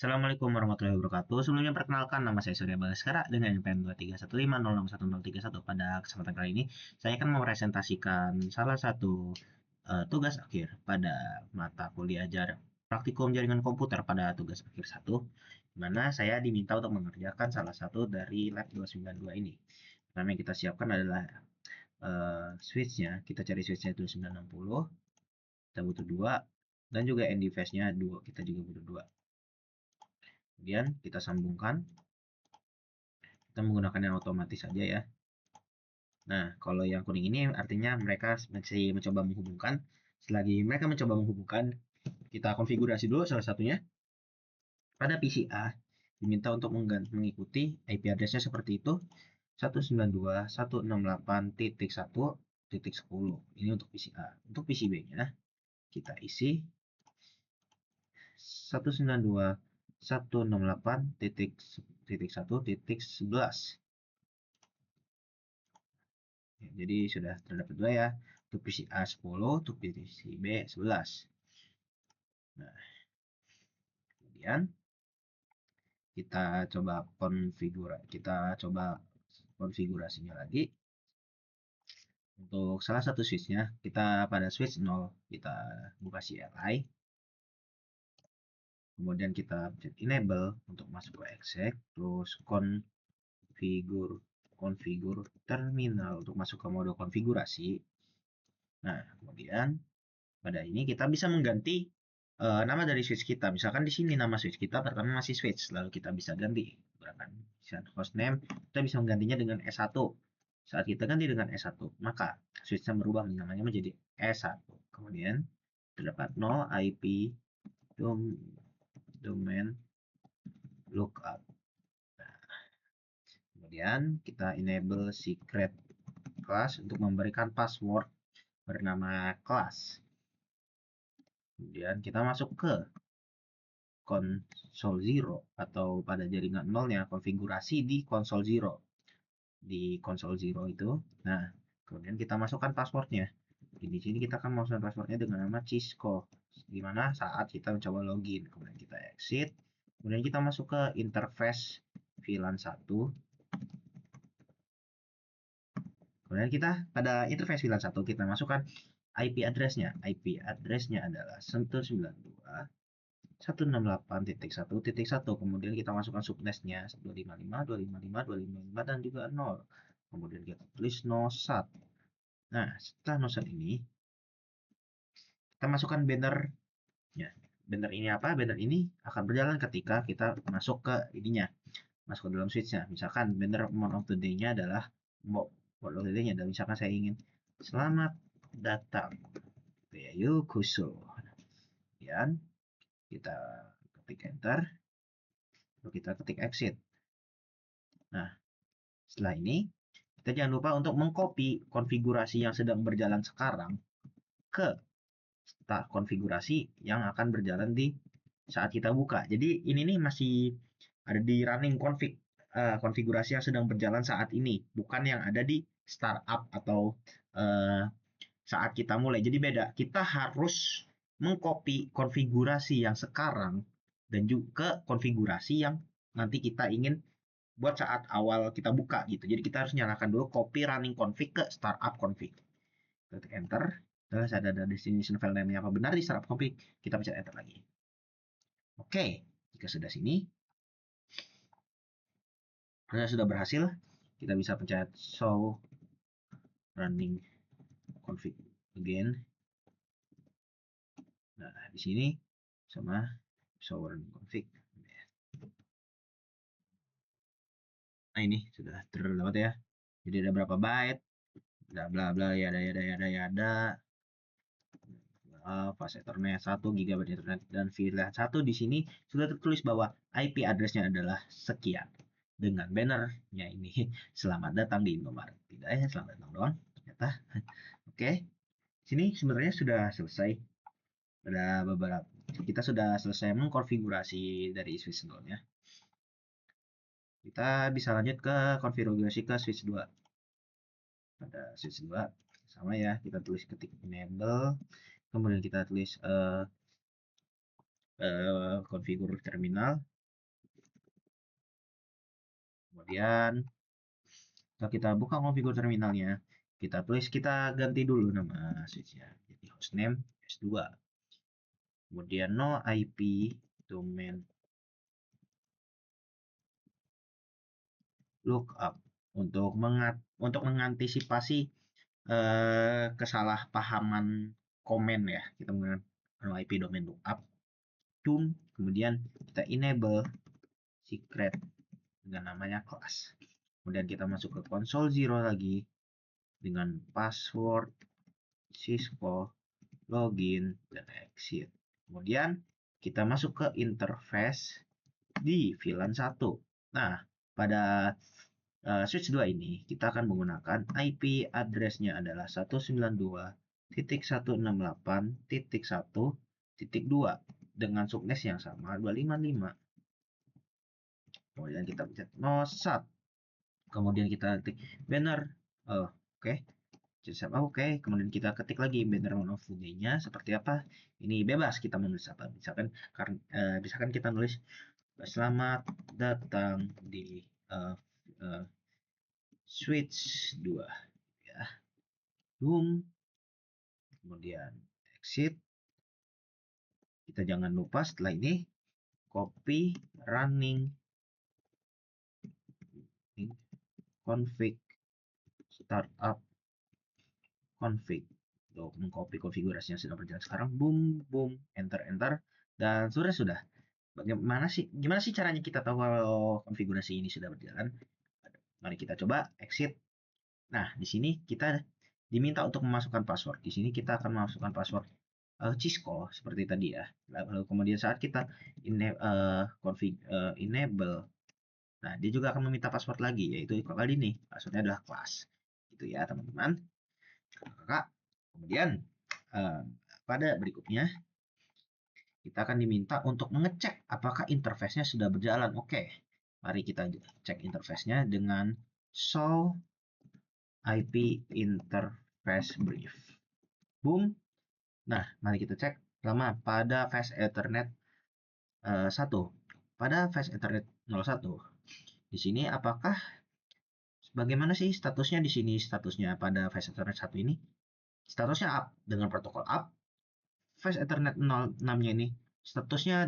Assalamualaikum warahmatullahi wabarakatuh. Sebelumnya perkenalkan, nama saya Surya Bagaskara dengan NPM 231506161. Pada kesempatan kali ini, saya akan mempresentasikan salah satu tugas akhir pada mata kuliah praktikum jaringan komputer pada tugas akhir 1, di mana saya diminta untuk mengerjakan salah satu dari lab 292 ini. Karena yang kita siapkan adalah switch-nya. Kita cari switch-nya 2960, kita butuh 2, dan juga ND phase-nya 2, kita juga butuh 2. Kemudian kita sambungkan, kita menggunakan yang otomatis saja ya. Nah, kalau yang kuning ini artinya mereka masih mencoba menghubungkan. Selagi mereka mencoba menghubungkan, kita konfigurasi dulu salah satunya. Pada PC A, diminta untuk mengikuti IP address-nya seperti itu, 192.168.1.10. Ini untuk PC A. Untuk PC B-nya, kita isi 192.168.1.11. Ya, jadi sudah terdapat 2 ya. Untuk PC A 10, untuk PC B 11. Nah, kemudian kita coba konfigurasinya lagi. Untuk salah satu switch-nya, kita pada switch 0, kita buka CLI. Kemudian kita pencet enable untuk masuk ke exec, terus configure terminal untuk masuk ke mode konfigurasi. Nah, kemudian pada ini kita bisa mengganti nama dari switch kita. Misalkan di sini nama switch kita pertama masih switch, lalu kita bisa ganti hostname, kita bisa menggantinya dengan S1. Saat kita ganti dengan S1, maka switch-nya berubah namanya menjadi S1. Kemudian terdapat no IP domain lookup. Nah, kemudian kita enable secret class untuk memberikan password bernama class. Kemudian kita masuk ke console zero atau pada jaringan nolnya, konfigurasi di console zero. Di console zero itu, nah kemudian kita masukkan passwordnya. Di sini kita akan masukkan passwordnya dengan nama Cisco, dimana saat kita mencoba login. Kemudian kita exit, kemudian kita masuk ke interface VLAN 1. Kemudian kita pada interface VLAN 1 kita masukkan IP address-nya. IP address-nya adalah 192.168.1.1. Kemudian kita masukkan subnetnya 255, 255, 255 dan juga 0. Kemudian kita tulis nosat. Nah, setelah nosat ini kita masukkan banner-nya. Banner ini apa? Banner ini akan berjalan ketika kita masuk ke ininya, masuk ke dalam switch-nya. Misalkan banner mode of the day-nya adalah mode of the day-nya adalah misalkan saya ingin selamat datang Bayu Kuso. Kemudian kita ketik enter, lalu kita ketik exit. Nah, setelah ini kita jangan lupa untuk mengcopy konfigurasi yang sedang berjalan sekarang ke konfigurasi yang akan berjalan di saat kita buka. Jadi ini nih masih ada di running config, konfigurasi yang sedang berjalan saat ini, bukan yang ada di startup atau saat kita mulai. Jadi beda. Kita harus mengcopy konfigurasi yang sekarang dan juga konfigurasi yang nanti kita ingin buat saat awal kita buka gitu. Jadi kita harus nyalakan dulu copy running config ke startup config. Ketik enter. Terus ada destination file name-nya apa benar di startup config, kita pencet enter lagi. Oke, jika sudah sini, sudah berhasil, kita bisa pencet show running config again. Nah, di sini sama show running config. Nah, ini sudah terdapat ya. Jadi ada berapa byte, bla bla bla, yada. Fast Ethernet 1 GB Ethernet dan VLAN 1 di sini sudah tertulis bahwa IP address-nya adalah sekian dengan bannernya ini. Selamat datang di Indomaret. Tidak ya, selamat datang doang ternyata. Oke. Sini sebenarnya sudah selesai. Ada beberapa, kita sudah selesai mengkonfigurasi dari switch 0-nya. Kita bisa lanjut ke konfigurasi ke switch 2. Pada switch 2 sama ya, kita tulis ketik enable, kemudian kita tulis configure terminal, Kemudian setelah kita buka konfigur terminalnya, kita ganti dulu nama switchnya. Jadi hostname S2. Kemudian no IP domain lookup untuk mengantisipasi kesalahpahaman komen ya. Kita menggunakan no IP domain lookup. Kemudian kita enable secret dengan namanya class. Kemudian kita masuk ke console zero lagi dengan password Cisco login dan exit. Kemudian kita masuk ke interface di VLAN 1. Nah, pada switch 2 ini kita akan menggunakan IP address-nya adalah 192.168.1.2 dengan subnet yang sama 255. Kemudian kita pencet no sat. Kemudian kita ketik banner. Oke. Oke, kemudian kita ketik lagi banner of the day-nya seperti apa. Ini bebas kita menulis apa. Misalkan kita nulis selamat datang di switch 2 ya. Boom. Kemudian exit. Kita jangan lupa setelah ini copy running config startup config untuk mengcopy konfigurasi yang sedang berjalan sekarang. Boom, boom, enter, dan sudah. Gimana sih caranya kita tahu kalau konfigurasi ini sudah berjalan? Mari kita coba exit. Nah, di sini kita diminta untuk memasukkan password. Di sini kita akan memasukkan password Cisco seperti tadi ya. Lalu kemudian saat kita enable, nah dia juga akan meminta password lagi, yaitu kali ini passwordnya adalah class. Gitu ya teman-teman. Kakak. Kemudian pada berikutnya kita akan diminta untuk mengecek apakah interface-nya sudah berjalan. Oke, mari kita cek interface-nya dengan show IP interface brief. Boom. Nah, mari kita cek pertama pada fast Ethernet 1. Pada fast Ethernet 01. Di sini apakah bagaimana sih statusnya di sini? Statusnya pada fast Ethernet 1 ini statusnya up dengan protokol up. Fast Ethernet 06-nya ini statusnya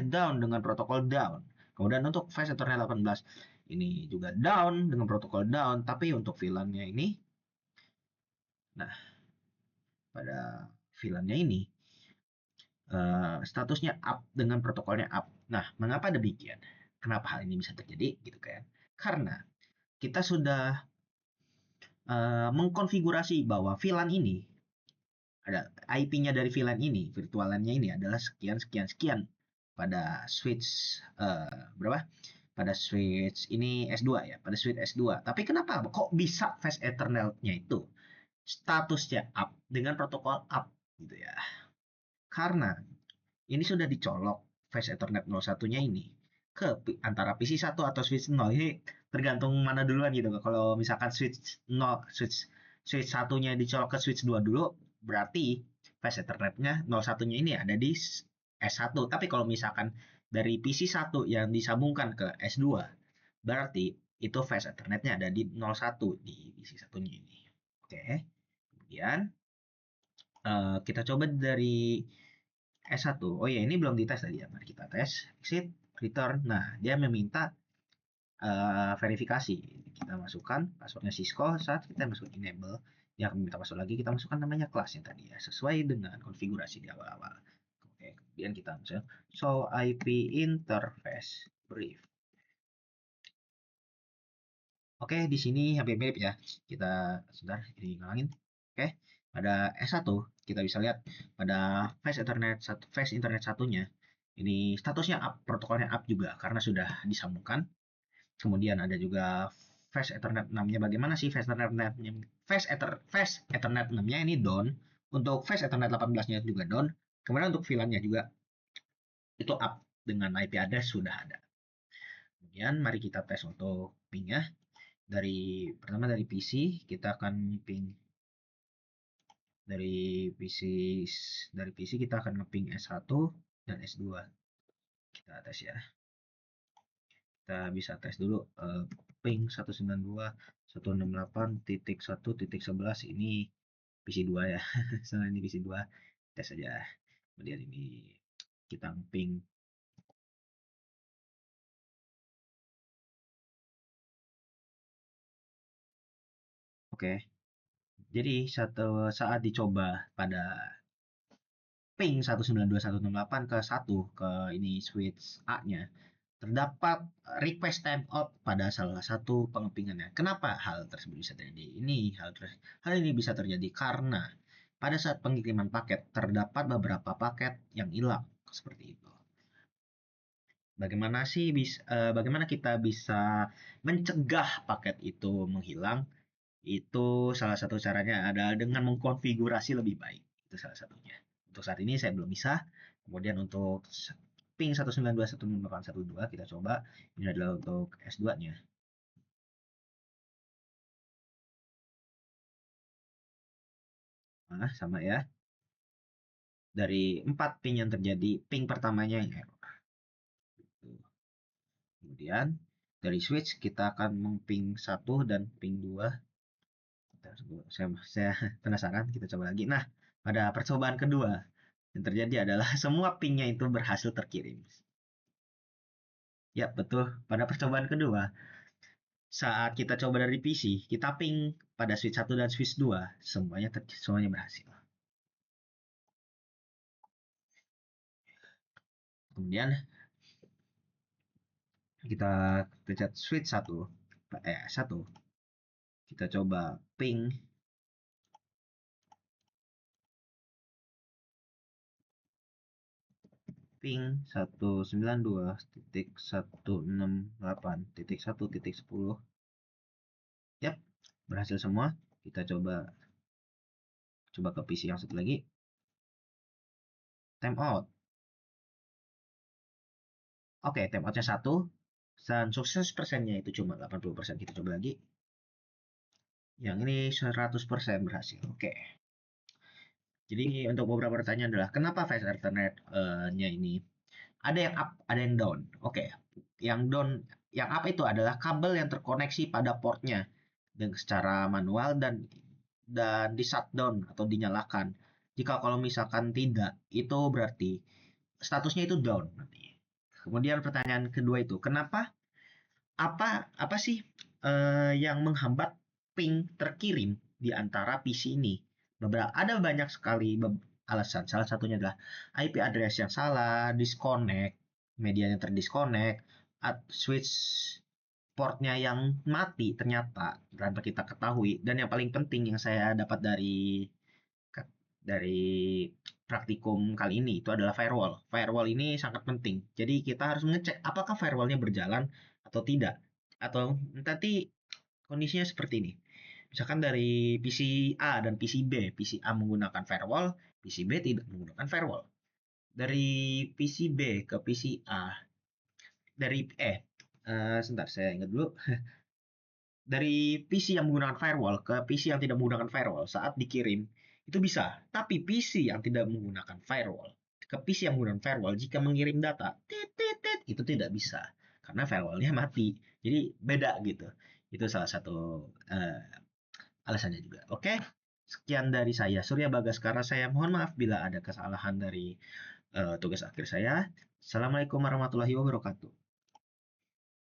down dengan protokol down. Kemudian untuk Fast Ethernet 18 ini juga down dengan protokol down, tapi untuk VLAN-nya ini, nah pada VLAN-nya ini statusnya up dengan protokolnya up. Nah, mengapa demikian? Kenapa hal ini bisa terjadi? Gitu kan? Karena kita sudah mengkonfigurasi bahwa VLAN ini ada IP-nya dari VLAN ini, virtualannya ini adalah sekian pada switch berapa? Pada switch ini S2 ya, pada switch S2. Tapi kenapa kok bisa fast Ethernet-nya itu statusnya up dengan protokol up gitu ya? Karena ini sudah dicolok fast Ethernet 01-nya ini ke antara PC 1 atau switch 0. Ini tergantung mana duluan gitu. Kalau misalkan switch 0, switch 1-nya dicolok ke switch 2 dulu, berarti fast Ethernet-nya 01-nya ini ada di S1. Tapi kalau misalkan dari PC 1 yang disambungkan ke S2, berarti itu fast Ethernet-nya ada di 01 di PC 1-nya ini. Oke. Kemudian kita coba dari S1. Oh ya, ini belum dites tadi ya. Mari kita tes. Exit, return. Nah, dia meminta verifikasi. Kita masukkan passwordnya Cisco. Saat kita masuk enable, dia akan minta password lagi. Kita masukkan namanya kelasnya tadi ya. Sesuai dengan konfigurasi di awal-awal. Oke, kemudian kita masuk show IP interface brief. Oke, di sini hampir mirip ya. Kita sebentar ini ngulangin. Oke, pada S1 kita bisa lihat pada Fast Internet satunya ini statusnya up, protokolnya up juga karena sudah disambungkan. Kemudian ada juga Fast Ethernet 6-nya. Bagaimana sih Fast Ethernet 6-nya? Fast Ethernet 6-nya ini down. Untuk Fast Ethernet 18-nya juga down. Kemudian untuk VLAN-nya juga itu up dengan IP address sudah ada. Kemudian mari kita tes untuk ping-nya. Pertama dari PC kita akan ping dari PC kita akan ngeping S1 dan S2. Kita tes ya. Kita bisa tes dulu ping 192.168.1.11 ini PC2 ya. Soalnya ini PC2. Tes aja. Kemudian ini kita ping. Oke. Jadi saat dicoba pada ping 192.168 ke 1 ke ini switch A-nya, terdapat request timeout pada salah satu pengepingannya. Kenapa hal tersebut bisa terjadi? Hal ini bisa terjadi karena pada saat pengiriman paket terdapat beberapa paket yang hilang seperti itu. Bagaimana kita bisa mencegah paket itu menghilang? Itu salah satu caranya adalah dengan mengkonfigurasi lebih baik. Itu salah satunya. Untuk saat ini saya belum bisa. Kemudian untuk ping 192.168.1.2 kita coba. Ini adalah untuk S2-nya. Nah, sama ya. Dari 4 ping yang terjadi, ping pertamanya yang error. Kemudian dari switch kita akan memping 1 dan ping 2. Saya penasaran, kita coba lagi. Nah, pada percobaan kedua, yang terjadi adalah semua pingnya itu berhasil terkirim. Ya, betul. Pada percobaan kedua, saat kita coba dari PC, kita ping pada switch 1 dan switch 2, semuanya berhasil. Kemudian kita pencet switch 1, 1. Kita coba ping ping 192.168.1.10. Yap, berhasil semua. Kita coba ke PC yang satu lagi. Timeout. Oke, timeoutnya 1. Dan sukses persennya itu cuma 80%. Kita coba lagi. Yang ini 100% berhasil. Oke. Jadi untuk beberapa pertanyaan adalah kenapa fast Ethernet-nya ini ada yang up, ada yang down. Oke. Yang down, yang up itu adalah kabel yang terkoneksi pada portnya dengan secara manual dan di shutdown atau dinyalakan. Jika kalau misalkan tidak, itu berarti statusnya itu down nanti. Kemudian pertanyaan kedua itu, kenapa apa sih yang menghambat ping terkirim di antara PC ini? Ada banyak sekali alasan. Salah satunya adalah IP address yang salah, disconnect, medianya terdisconnect, switch portnya yang mati ternyata tanpa kita ketahui. Dan yang paling penting yang saya dapat dari praktikum kali ini itu adalah firewall. Firewall ini sangat penting. Jadi kita harus mengecek apakah firewallnya berjalan atau tidak. Atau nanti kondisinya seperti ini. Misalkan dari PC A dan PC B, PC A menggunakan firewall, PC B tidak menggunakan firewall. Dari PC B ke PC A, sebentar saya ingat dulu. Dari PC yang menggunakan firewall ke PC yang tidak menggunakan firewall saat dikirim itu bisa. Tapi PC yang tidak menggunakan firewall ke PC yang menggunakan firewall jika mengirim data itu tidak bisa karena firewallnya mati. Jadi beda gitu. Itu salah satu alasannya juga. Oke, sekian dari saya Surya Bagaskara. Saya mohon maaf bila ada kesalahan dari tugas akhir saya. Assalamualaikum warahmatullahi wabarakatuh.